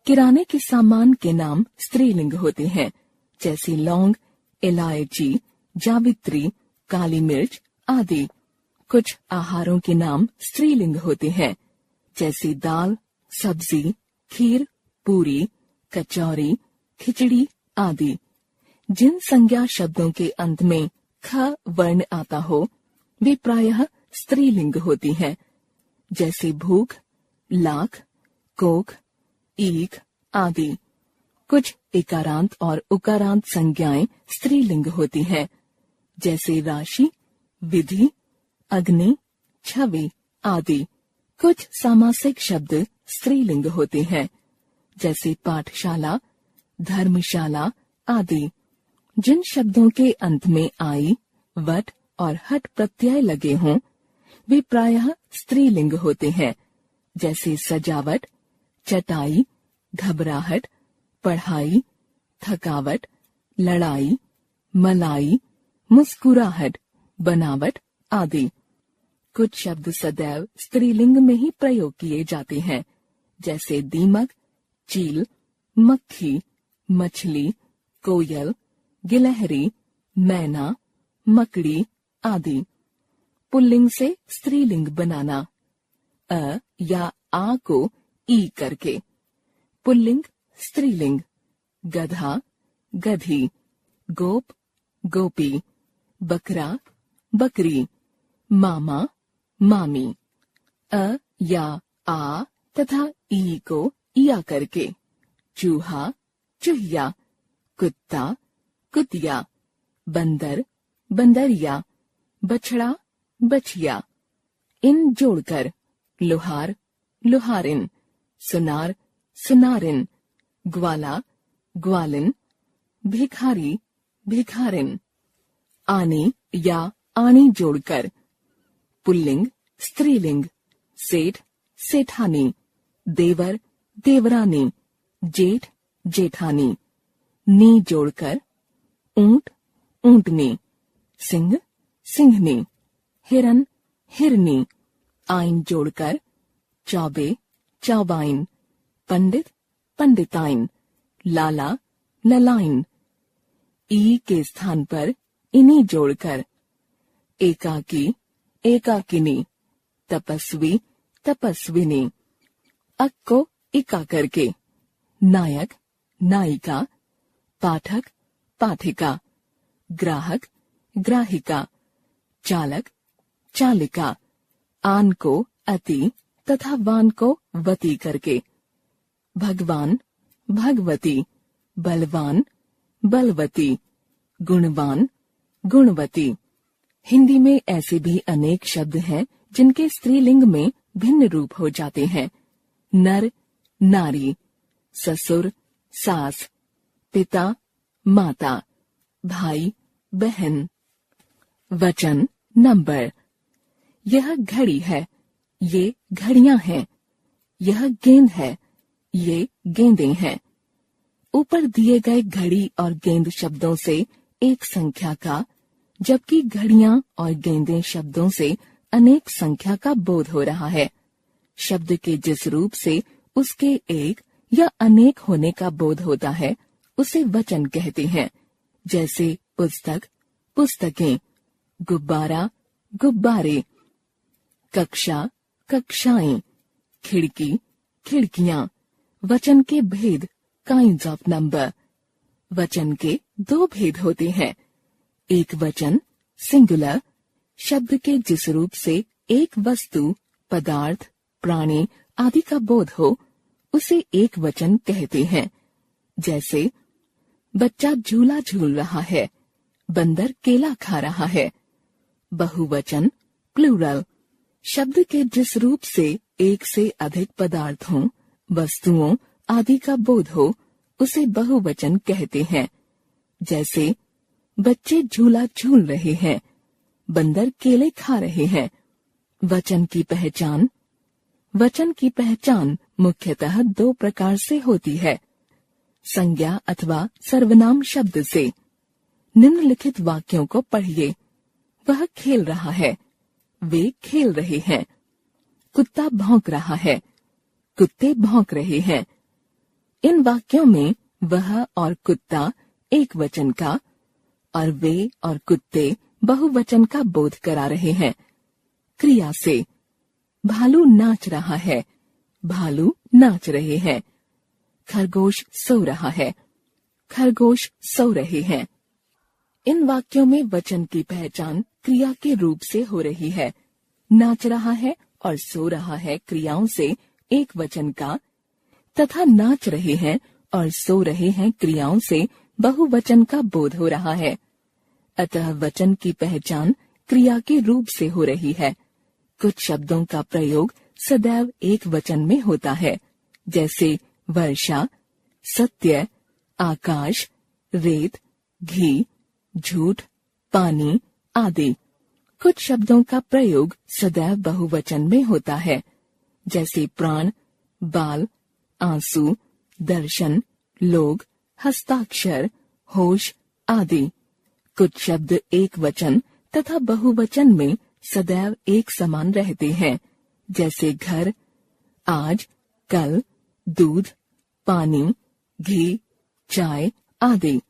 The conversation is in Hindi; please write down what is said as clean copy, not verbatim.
किराने के सामान के नाम स्त्रीलिंग होते हैं, जैसे लौंग, इलायची, जावित्री, काली मिर्च आदि। कुछ आहारों के नाम स्त्रीलिंग होते हैं, जैसे दाल, सब्जी, खीर, पूरी, कचौरी, खिचड़ी आदि। जिन संज्ञा शब्दों के अंत में ख वर्ण आता हो वे प्रायः स्त्रीलिंग होती हैं, जैसे भूख, लाख, कोख, ईख आदि। कुछ इकारांत और उकारांत संज्ञाएं स्त्रीलिंग होती हैं, जैसे राशि, विधि, अग्नि, छवि आदि। कुछ सामासिक शब्द स्त्रीलिंग होते हैं, जैसे पाठशाला, धर्मशाला आदि। जिन शब्दों के अंत में आई, वट और हट प्रत्यय लगे हों वे प्रायः स्त्रीलिंग होते हैं, जैसे सजावट, चटाई, घबराहट, पढ़ाई, थकावट, लड़ाई, मलाई, मुस्कुराहट, बनावट आदि। कुछ शब्द सदैव स्त्रीलिंग में ही प्रयोग किए जाते हैं, जैसे दीमक, चील, मक्खी, मछली, कोयल, गिलहरी, मैना, मकड़ी आदि। पुल्लिंग से स्त्रीलिंग बनाना, अ या आ को ई करके। पुल्लिंग स्त्रीलिंग, गधा, गधी, गोप, गोपी, बकरा, बकरी, मामा, मामी। अ या आ तथा ई को इया करके। चूहा, चूहिया, कुत्ता, कुतिया, बंदर, बंदरिया, बछड़ा, बछिया। इन जोड़कर लोहार, लोहारिन, सुनार, सुनारिन, ग्वाला, ग्वालिन, भिखारी, भिखारिन। आनी या आनी जोड़कर पुल्लिंग, स्त्रीलिंग, सेठ, सेठानी, देवर, देवरानी, जेठ, जेठानी। नी जोड़कर ऊंट, ऊंटनी, सिंह, सिंहनी, हिरन, हिरनी। आइन जोड़कर चौबे, चौबाइन, पंडित, पंडिताइन, लाला, ललाइन। ई के स्थान पर इनी जोड़कर एकाकी, एकाकिनी, तपस्वी, तपस्विनी। अक को इका करके नायक, नायिका, पाठक, पाठिका, ग्राहक, ग्राहिका, चालक, चालिका। आन को अति तथा वान को वती करके भगवान, भगवती, बलवान, बलवती, गुणवान, गुणवती। हिंदी में ऐसे भी अनेक शब्द हैं जिनके स्त्रीलिंग में भिन्न रूप हो जाते हैं। नर, नारी, ससुर, सास, पिता, माता, भाई, बहन। वचन, नंबर। यह घड़ी है, ये घड़ियां हैं। यह गेंद है, ये गेंदें हैं। ऊपर दिए गए घड़ी और गेंद शब्दों से एक संख्या का, जबकि घड़ियां और गेंदें शब्दों से अनेक संख्या का बोध हो रहा है। शब्द के जिस रूप से उसके एक या अनेक होने का बोध होता है उसे वचन कहते हैं, जैसे पुस्तक, पुस्तकें, गुब्बारा, गुब्बारे, कक्षा, कक्षाएं, खिड़की, खिड़कियां। वचन के भेद, काइंड्स ऑफ नंबर। वचन के दो भेद होते हैं। एक वचन, सिंगुलर, शब्द के जिस रूप से एक वस्तु, पदार्थ, प्राणी आदि का बोध हो उसे एक वचन कहते हैं, जैसे बच्चा झूला झूल रहा है, बंदर केला खा रहा है। बहुवचन, प्लूरल, शब्द के जिस रूप से एक से अधिक पदार्थों, वस्तुओं आदि का बोध हो उसे बहुवचन कहते हैं, जैसे बच्चे झूला झूल रहे हैं, बंदर केले खा रहे हैं। वचन की पहचान। वचन की पहचान मुख्यतः दो प्रकार से होती है, संज्ञा अथवा सर्वनाम शब्द से। निम्नलिखित वाक्यों को पढ़िए। वह खेल रहा है, वे खेल रहे हैं। कुत्ता भौंक रहा है, कुत्ते भौंक रहे हैं। इन वाक्यों में वह और कुत्ता एक वचन का और वे और कुत्ते बहुवचन का बोध करा रहे हैं। क्रिया से भालू नाच रहा है, भालू नाच रहे हैं। खरगोश सो रहा है, खरगोश सो रहे हैं। इन वाक्यों में वचन की पहचान क्रिया के रूप से हो रही है। नाच रहा है और सो रहा है क्रियाओं से एक वचन का तथा नाच रहे हैं और सो रहे हैं क्रियाओं से बहुवचन का बोध हो रहा है। अतः वचन की पहचान क्रिया के रूप से हो रही है। कुछ शब्दों का प्रयोग सदैव एक वचन में होता है, जैसे वर्षा, सत्य, आकाश, रेत, घी, झूठ, पानी आदि। कुछ शब्दों का प्रयोग सदैव बहुवचन में होता है, जैसे प्राण, बाल, आंसू, दर्शन, लोग, हस्ताक्षर, होश आदि। कुछ शब्द एक वचन तथा बहुवचन में सदैव एक समान रहते हैं, जैसे घर, आज, कल, दूध, पानी, घी, चाय आदि।